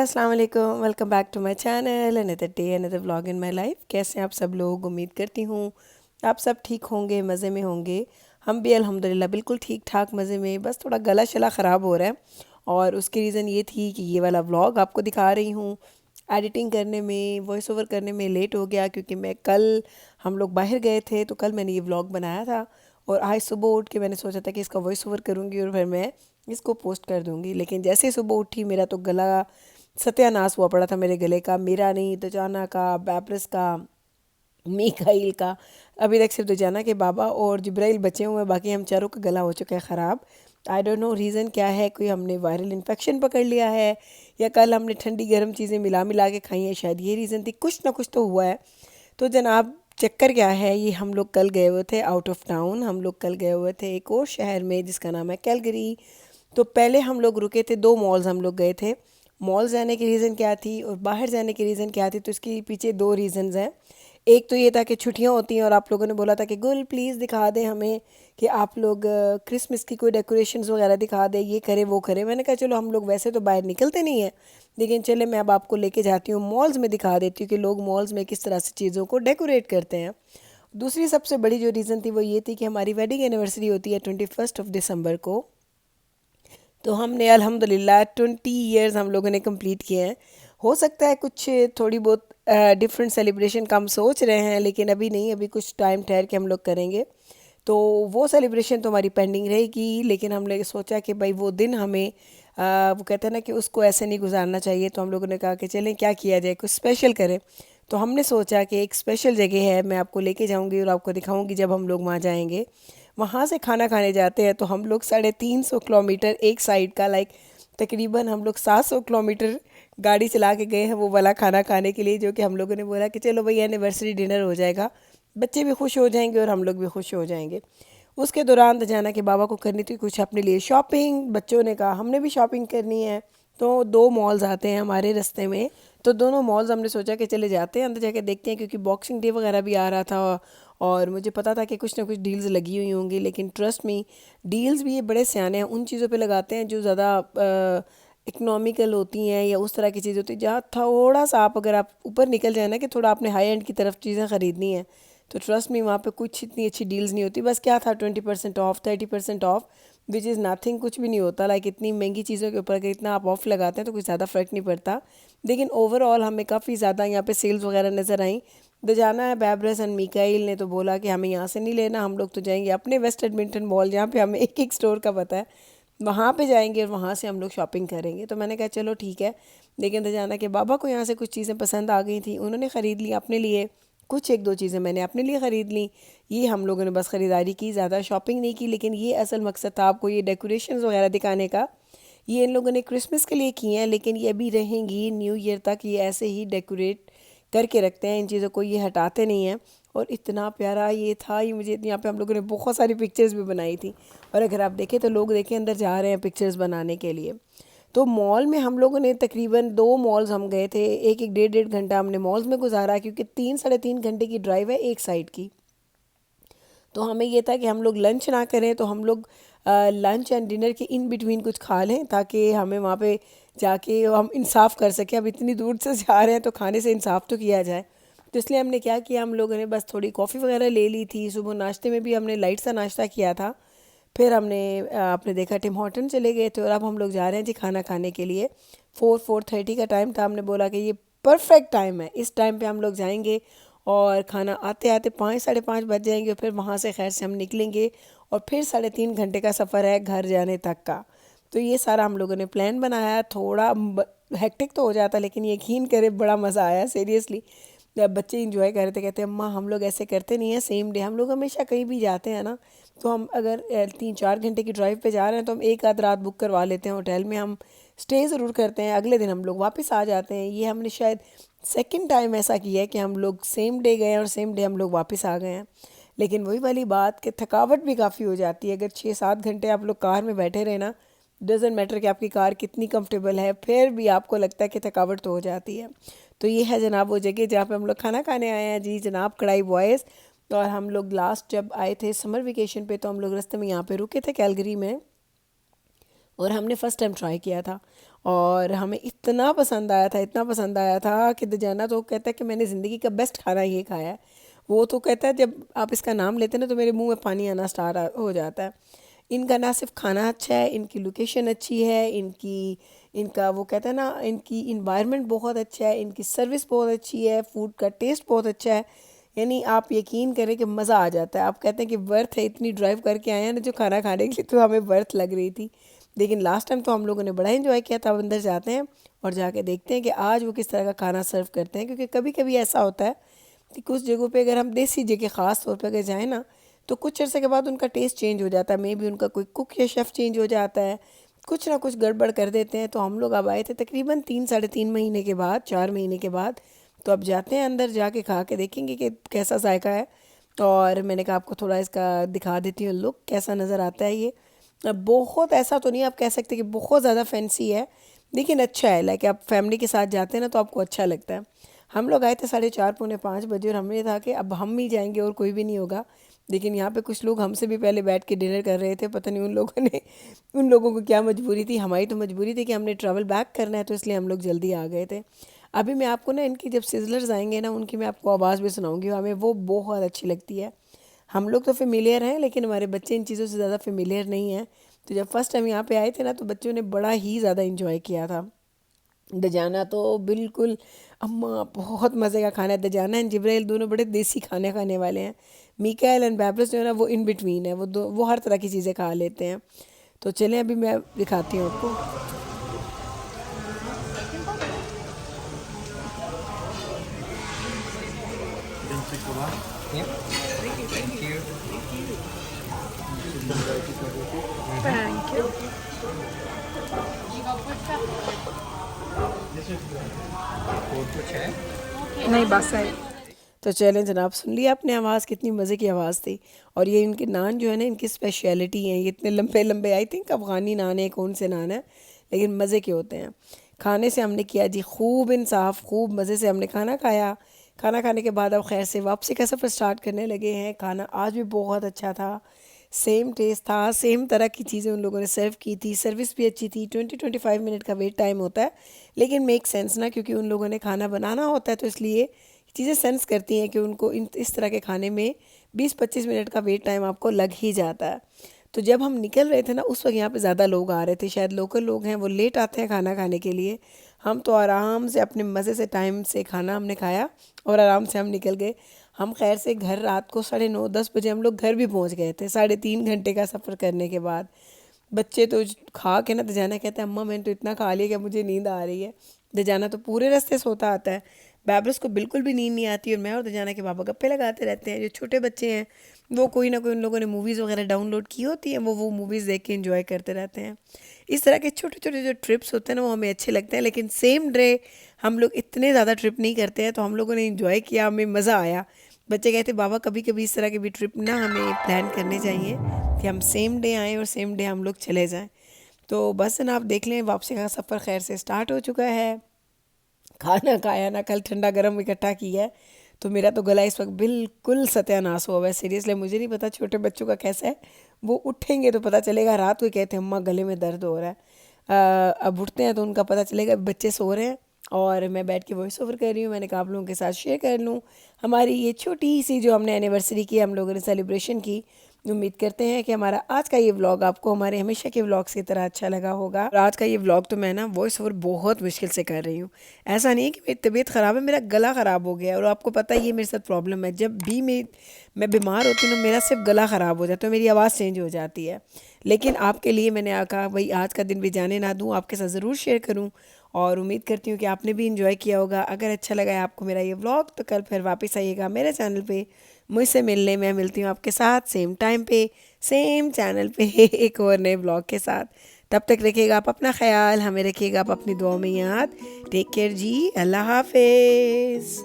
अस्सलाम वालेकुम, welcome back to my channel. Another day another vlog in my life. कैसे हैं आप सब लोग? उम्मीद करती हूँ आप सब ठीक होंगे, मज़े में होंगे। हम भी अल्हम्दुलिल्लाह बिल्कुल ठीक ठाक मज़े में। बस थोड़ा गला शला ख़राब हो रहा है और उसकी रीज़न ये थी कि ये वाला व्लॉग आपको दिखा रही हूँ। एडिटिंग करने में, वॉइस ओवर करने में लेट हो गया क्योंकि मैं कल हम लोग बाहर गए थे, तो कल मैंने ये व्लॉग बनाया था और आज सुबह उठ के मैंने सोचा था कि इसका वॉइस ओवर करूँगी और फिर मैं इसको पोस्ट कर दूँगी। लेकिन जैसे ही सुबह उठी मेरा तो गला सत्यानाश हुआ पड़ा था। मेरे गले का, मेरा नहीं, दजाना का, बैब्रस का, मीकाइल का। अभी तक सिर्फ दजाना के बाबा और जिब्राइल बचे हुए हैं, बाकी हम चारों का गला हो चुका है ख़राब। आई डोंट नो रीज़न क्या है। कोई हमने वायरल इन्फेक्शन पकड़ लिया है या कल हमने ठंडी गर्म चीज़ें मिला मिला के खाई हैं, शायद ये रीज़न थी। कुछ ना कुछ तो हुआ है। तो जनाब, चक्कर क्या है, ये हम लोग कल गए हुए थे आउट ऑफ टाउन। हम लोग कल गए हुए थे एक और शहर में जिसका नाम है कैलगरी। तो पहले हम लोग रुके थे, 2 मॉल्स हम लोग गए थे। मॉल जाने की रीज़न क्या थी और बाहर जाने की रीज़न क्या थी, तो इसके पीछे 2 रीज़न्स हैं। एक तो ये था कि छुट्टियां होती हैं और आप लोगों ने बोला था कि गुल प्लीज़ दिखा दें हमें कि आप लोग क्रिसमस की कोई डेकोरेशंस वगैरह दिखा दें, ये करें वो करें। मैंने कहा चलो, हम लोग वैसे तो बाहर निकलते नहीं हैं, लेकिन चले मैं अब आपको लेके जाती हूँ मॉल्स में, दिखा देती हूँ कि लोग मॉल्स में किस तरह से चीज़ों को डेकोरेट करते हैं। दूसरी सबसे बड़ी जो रीज़न थी वो ये थी कि हमारी वेडिंग एनिवर्सरी होती है 21 दिसंबर को। तो हमने अल्हम्दुलिल्लाह 20 ईयर्स हम लोगों ने कंप्लीट किए हैं। हो सकता है कुछ थोड़ी बहुत डिफरेंट सेलिब्रेशन का हम सोच रहे हैं, लेकिन अभी नहीं, अभी कुछ टाइम ठहर के हम लोग करेंगे। तो वो सेलिब्रेशन तो हमारी पेंडिंग रहेगी, लेकिन हमने सोचा कि भाई वो दिन हमें वो कहते हैं ना कि उसको ऐसे नहीं गुजारना चाहिए। तो हम लोगों ने कहा कि चलें क्या किया जाए, कुछ स्पेशल करें। तो हमने सोचा कि एक स्पेशल जगह है, मैं आपको लेके जाऊंगी और आपको दिखाऊंगी जब हम लोग वहाँ जाएंगे। वहाँ से खाना खाने जाते हैं। तो हम लोग 350 किलोमीटर एक साइड का, लाइक तकरीबन हम लोग 700 किलोमीटर गाड़ी चला के गए हैं वो वाला खाना खाने के लिए, जो कि हम लोगों ने बोला कि चलो भाई एनिवर्सरी डिनर हो जाएगा, बच्चे भी खुश हो जाएंगे और हम लोग भी खुश हो जाएंगे। उसके दौरान दजाना के बाबा को करनी थी कुछ अपने लिए शॉपिंग। बच्चों ने कहा हमने भी शॉपिंग करनी है। तो 2 मॉल्स आते हैं हमारे रास्ते में, तो दोनों मॉल्स हमने सोचा कि चले जाते हैं, अंदर जाके देखते हैं, क्योंकि बॉक्सिंग डे वगैरह भी आ रहा था और मुझे पता था कि कुछ ना कुछ डील्स लगी हुई होंगी। लेकिन ट्रस्ट मी, डील्स भी ये बड़े सियाने हैं, उन चीज़ों पे लगाते हैं जो ज़्यादा इकोनॉमिकल होती हैं या उस तरह की चीज़ होती है। जहाँ थोड़ा सा आप अगर आप ऊपर निकल जाए ना कि थोड़ा आपने हाई एंड की तरफ चीज़ें ख़रीदनी है, तो ट्रस्ट मी वहाँ पे कुछ इतनी अच्छी डील्स नहीं होती। बस क्या था, 20% of, 30% of, which is nothing, कुछ भी नहीं होता। लाइक इतनी महंगी चीज़ों के ऊपर अगर इतना आप ऑफ लगाते हैं तो कुछ ज़्यादा फ़र्क नहीं पड़ता। लेकिन ओवरऑल हमें काफ़ी ज़्यादा यहाँ पे सेल्स वगैरह नज़र आई। दजाना है, बैब्रस एंड मिकाइल ने तो बोला कि हमें यहाँ से नहीं लेना, हम लोग तो जाएंगे अपने वेस्ट एडमिंटन मॉल, जहाँ पे हमें एक एक स्टोर का पता है, वहाँ पे जाएंगे और वहाँ से हम लोग शॉपिंग करेंगे। तो मैंने कहा चलो ठीक है। लेकिन दजाना के बाबा को यहाँ से कुछ चीज़ें पसंद आ गई थी, उन्होंने ख़रीद ली अपने लिए। कुछ एक दो चीज़ें मैंने अपने लिए ख़रीद ली। ये हम लोगों ने बस ख़रीदारी की, ज़्यादा शॉपिंग नहीं की। लेकिन ये असल मकसद था आपको ये डेकोरेशंस वगैरह दिखाने का। ये इन लोगों ने क्रिसमस के लिए किए हैं, लेकिन ये अभी रहेंगी न्यू ईयर तक, ये ऐसे ही डेकोरेट करके रखते हैं, इन चीज़ों को ये हटाते नहीं हैं। और इतना प्यारा ये था, ये मुझे यहाँ पे हम लोगों ने बहुत सारी पिक्चर्स भी बनाई थी। और अगर आप देखें तो लोग देखें अंदर जा रहे हैं पिक्चर्स बनाने के लिए। तो मॉल में हम लोगों ने तकरीबन 2 मॉल्स हम गए थे, एक एक डेढ़ डेढ़ घंटा हमने मॉल्स में गुजारा, क्योंकि 3 साढ़े 3 घंटे की ड्राइव है एक साइड की। तो हमें ये था कि हम लोग लंच ना करें, तो हम लोग लंच एंड डिनर के इन बिटवीन कुछ खा लें, ताकि हमें वहाँ पे जाके हम इंसाफ कर सकें। अब इतनी दूर से जा रहे हैं तो खाने से इंसाफ तो किया जाए। तो इसलिए हमने क्या किया, हम लोगों ने बस थोड़ी कॉफ़ी वगैरह ले ली थी। सुबह नाश्ते में भी हमने लाइट सा नाश्ता किया था। फिर हमने आपने देखा टिम हॉर्टन चले गए थे और अब हम लोग जा रहे हैं जी खाना खाने के लिए। 4-4:30 का टाइम था। हमने बोला कि ये परफेक्ट टाइम है, इस टाइम पे हम लोग जाएंगे और खाना आते आते 5 साढ़े 5 बज जाएंगे। और फिर वहाँ से खैर से हम निकलेंगे और फिर 3.5 घंटे का सफ़र है घर जाने तक का। तो ये सारा हम लोगों ने प्लान बनाया। थोड़ा हेक्टिक तो हो जाता, लेकिन यकीन करें बड़ा मज़ा आया सीरियसली। जब बच्चे इंजॉय कर रहे थे, कहते हैं अम्मा हम लोग ऐसे करते नहीं हैं सेम डे। हम लोग हमेशा कहीं भी जाते हैं ना, तो हम अगर 3-4 घंटे की ड्राइव पे जा रहे हैं तो हम एक आध रात बुक करवा लेते हैं होटल में, हम स्टे ज़रूर करते हैं, अगले दिन हम लोग वापस आ जाते हैं। ये हमने शायद सेकंड टाइम ऐसा किया है कि हम लोग सेम डे गए हैं और सेम डे हम लोग वापस आ गए हैं। लेकिन वही वाली बात कि थकावट भी काफ़ी हो जाती है। अगर 6-7 घंटे आप लोग कार में बैठे रहे ना, डजेंट मैटर कि आपकी कार कितनी कंफर्टेबल है, फिर भी आपको लगता है कि थकावट तो हो जाती है। तो ये है जनाब वो जगह जहाँ पे हम लोग खाना खाने आए हैं जी, जनाब कढ़ाई बॉयज़। और हम लोग लास्ट जब आए थे समर वेकेशन पे, तो हम लोग रास्ते में यहाँ पे रुके थे कैलगरी में, और हमने फ़र्स्ट टाइम ट्राई किया था। और हमें इतना पसंद आया था, इतना पसंद आया था कि दजाना तो कहता है कि मैंने ज़िंदगी का बेस्ट खाना ये खाया है। वो तो कहता है जब आप इसका नाम लेते हैं ना तो मेरे मुंह में पानी आना स्टार्ट हो जाता है। इनका ना सिर्फ खाना अच्छा है, इनकी लोकेशन अच्छी है, इनका वो कहता है ना, इनकी इन्वायरमेंट बहुत अच्छा है, इनकी सर्विस बहुत अच्छी है, फूड का टेस्ट बहुत अच्छा है। यानी आप यकीन करें कि मज़ा आ जाता है। आप कहते हैं कि वर्थ है, इतनी ड्राइव करके आए हैं ना जो खाना खाने के लिए, तो हमें वर्थ लग रही थी। लेकिन लास्ट टाइम तो हम लोगों ने बड़ा एंजॉय किया था। अब अंदर जाते हैं और जाके देखते हैं कि आज वो किस तरह का खाना सर्व करते हैं, क्योंकि कभी कभी ऐसा होता है कि कुछ जगहों पे अगर हम देसी जगह ख़ास तौर पे अगर जाएँ ना, तो कुछ अरसे के बाद उनका टेस्ट चेंज हो जाता है। मे बी उनका कोई कुक या शेफ़ चेंज हो जाता है, कुछ ना कुछ गड़बड़ कर देते हैं। तो हम लोग अब आए थे तकरीबन 3 साढ़े 3 महीने के बाद, 4 महीने के बाद। तो अब जाते हैं अंदर, जाके खा के देखेंगे कि कैसा जायका है। और मैंने कहा आपको थोड़ा इसका दिखा देती हूँ लुक कैसा नज़र आता है ये। अब बहुत ऐसा तो नहीं आप कह सकते कि बहुत ज़्यादा फैंसी है, लेकिन अच्छा है। लाइक आप फैमिली के साथ जाते हैं ना तो आपको अच्छा लगता है। हम लोग आए थे 4:30 पौने 5 बजे, और हमने था कि अब हम ही जाएंगे और कोई भी नहीं होगा। लेकिन यहाँ पे कुछ लोग हमसे भी पहले बैठ के डिनर कर रहे थे। पता नहीं उन लोगों को क्या मजबूरी थी। हमारी तो मजबूरी थी कि हमने ट्रैवल बैक करना है, तो इसलिए हम लोग जल्दी आ गए थे। अभी मैं आपको ना इनकी जब सिजलर्स आएंगे ना उनकी मैं आपको आवाज़ भी सुनाऊंगी, हमें वो बहुत अच्छी लगती है। हम लोग तो फेमिलियर हैं, लेकिन हमारे बच्चे इन चीज़ों से ज़्यादा फेमिलियर नहीं हैं। तो जब फर्स्ट टाइम यहाँ पे आए थे ना तो बच्चों ने बड़ा ही ज़्यादा इंजॉय किया था। दजाना तो बिल्कुल, अम्मा बहुत मज़े का खाना है। दजाना एंड जिब्राइल दोनों बड़े देसी खाने खाने वाले हैं। मीकाएल एंड बैबरस जो है ना वो इन बिटवीन है, वो हर तरह की चीज़ें खा लेते हैं। तो चलें अभी मैं दिखाती हूँ आपको। Thank you. नहीं बस है। तो चलें जनाब, सुन लिया आपने आवाज़, कितनी मज़े की आवाज़ थी। और ये इनके नान जो है ना इनकी स्पेशलिटी हैं, ये इतने लंबे लंबे, आई थिंक अफ़गानी नान है, कौन से नान है, लेकिन मज़े के होते हैं। खाने से हमने किया जी खूब इंसाफ, खूब मज़े से हमने खाना खाया। खाना खाने के बाद अब खैर से वापसी का सफ़र स्टार्ट करने लगे हैं। खाना आज भी बहुत अच्छा था, सेम टेस्ट था, सेम तरह की चीज़ें उन लोगों ने सर्व की थी, सर्विस भी अच्छी थी। 20-25 मिनट का वेट टाइम होता है, लेकिन मेक सेंस ना, क्योंकि उन लोगों ने खाना बनाना होता है, तो इसलिए चीज़ें सेंस करती हैं कि उनको इस तरह के खाने में 20-25 मिनट का वेट टाइम आपको लग ही जाता है। तो जब हम निकल रहे थे ना उस वक्त यहाँ पे ज़्यादा लोग आ रहे थे, शायद लोकल लोग हैं, वो लेट आते हैं खाना खाने के लिए। हम तो आराम से अपने मज़े से टाइम से खाना हमने खाया और आराम से हम निकल गए। हम खैर से घर रात को 9:30-10 बजे हम लोग घर भी पहुँच गए थे, 3.5 घंटे का सफ़र करने के बाद। बच्चे तो खा के ना दजाना कहता है अम्मा मैंने तो इतना खा लिया कि मुझे नींद आ रही है। दजाना तो पूरे रास्ते सोता आता है, बैबरस को बिल्कुल भी नींद नहीं आती। और मैं और दजाना के पापा गप्पे लगाते रहते हैं। जो छोटे बच्चे हैं वो कोई ना कोई उन लोगों ने मूवीज़ वगैरह डाउनलोड की होती हैं, वो मूवीज़ देख के इंजॉय करते रहते हैं। इस तरह के छोटे छोटे जो ट्रिप्स होते हैं ना वो हमें अच्छे लगते हैं, लेकिन सेम डे हम लोग इतने ज़्यादा ट्रिप नहीं करते हैं। तो हम लोगों ने इंजॉय किया, हमें मज़ा आया। बच्चे कहते बाबा कभी कभी इस तरह के भी ट्रिप ना हमें प्लान करने चाहिए कि हम सेम डे आएँ और सेम डे हम लोग चले जाएँ। तो बस ना आप देख लें, वापसी का सफ़र खैर से स्टार्ट हो चुका है। खाना खाया ना, कल ठंडा गरम इकट्ठा किया है, तो मेरा तो गला इस वक्त बिल्कुल सत्यानाश हुआ हुआ है। सीरियसली मुझे नहीं पता छोटे बच्चों का कैसा है, वो उठेंगे तो पता चलेगा। रात को कहते हैं अम्मा गले में दर्द हो रहा है, अब उठते हैं तो उनका पता चलेगा। बच्चे सो रहे हैं और मैं बैठ के वॉइस ओवर कर रही हूँ। मैंने कहा आप लोगों के साथ शेयर कर लूँ हमारी ये छोटी सी जो हमने एनिवर्सरी की, हम लोगों ने सेलिब्रेशन की। उम्मीद करते हैं कि हमारा आज का ये व्लॉग आपको हमारे हमेशा के व्लॉग्स की तरह अच्छा लगा होगा। और आज का ये व्लॉग तो मैं ना वॉइस ओवर बहुत मुश्किल से कर रही हूँ। ऐसा नहीं है कि मेरी तबीयत ख़राब है, मेरा गला ख़राब हो गया है। और आपको पता ही है मेरे साथ प्रॉब्लम है, जब भी मैं बीमार होती हूँ ना मेरा सिर्फ गला ख़राब हो जाता है, तो मेरी आवाज़ चेंज हो जाती है। लेकिन आपके लिए मैंने कहा भाई आज का दिन भी जाने ना दूँ, आपके साथ ज़रूर शेयर करूँ। और उम्मीद करती हूँ कि आपने भी इंजॉय किया होगा। अगर अच्छा लगा है आपको मेरा ये व्लॉग तो कल फिर वापस आइएगा मेरे चैनल पे मुझसे मिलने। मैं मिलती हूँ आपके साथ सेम टाइम पे सेम चैनल पे एक और नए व्लॉग के साथ। तब तक रखिएगा आप अपना ख्याल, हमें रखिएगा आप अपनी दुआ में याद। टेक केयर जी, अल्लाह हाफिज़।